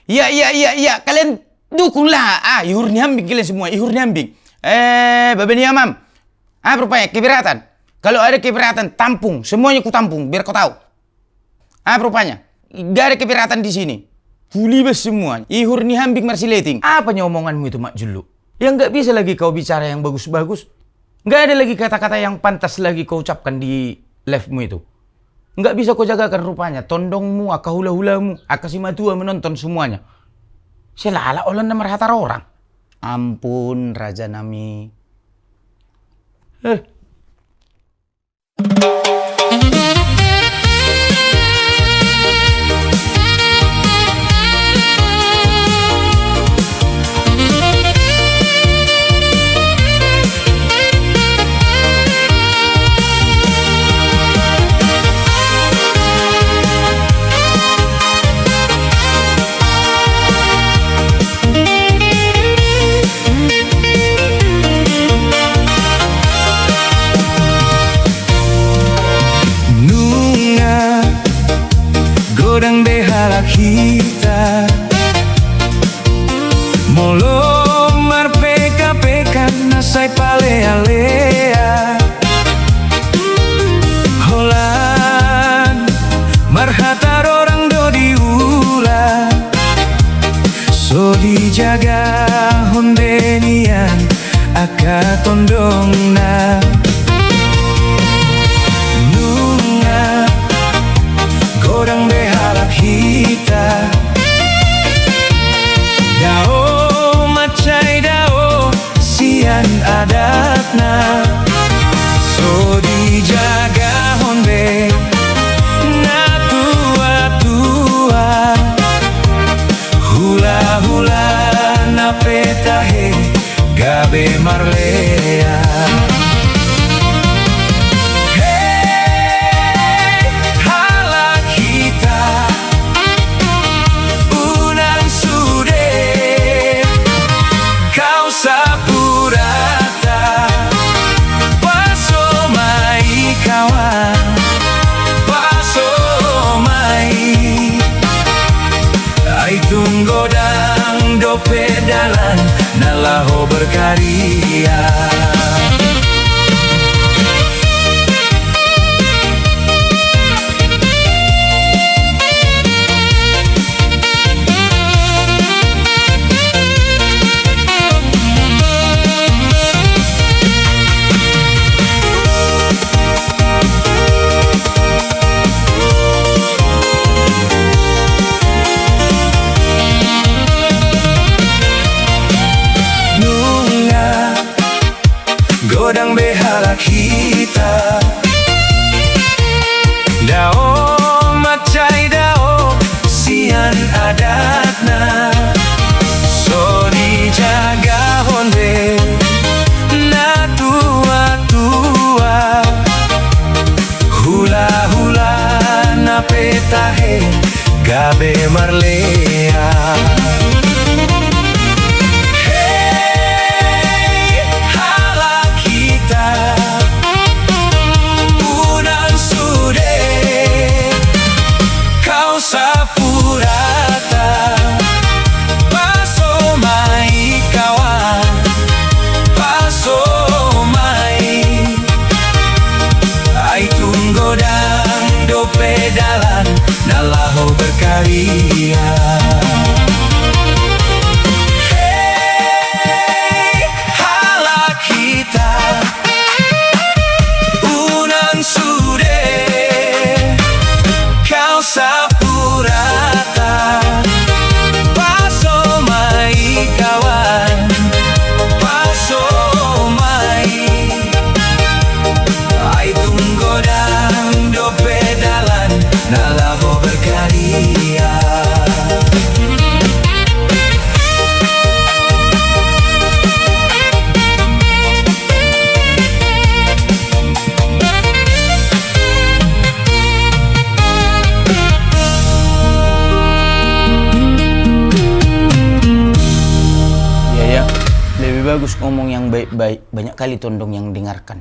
Iya. Kalian dukunglah. Ihur niambing kalian semua. Ihur niambing. Babeni Amam. Rupanya keberatan. Kalau ada keberatan, tampung. Semuanya ku tampung, biar kau tahu. Rupanya. Gak ada keberatan di sini. Kulibas semua. Ihur niambing marsileting. Apanya omonganmu itu, Mak Julu? Yang gak bisa lagi kau bicara yang bagus-bagus. Gak ada lagi kata-kata yang pantas lagi kau ucapkan di live-mu itu. Nggak bisa kau jagakan rupanya. Tondongmu, hula-hulamu, si matua menonton semuanya. Selala olan nomor hatar orang. Ampun, Raja Nami. Godang behala kita molo marpeka-peka nasai palea-lea holan marhatar orang do diula so dijaga hondenian aka tondongna nunga godang behala kita dao macai dao sian adatna so dijaga honbe na tua-tua hula-hula na petahe gabe marlea godang do pedalan nalaho berkarya godang behala kita dao macai dao sian adatna so dijaga honde na tua-tua hula-hula na petahe gabe marlea pedalan nalaho berkarya hala kita unang sude kau sapurata paso mai kawan paso mai ai tunggodang do pedalan nalaho berkarya Ya, lebih bagus ngomong yang baik-baik, banyak kali tondong yang dengarkan.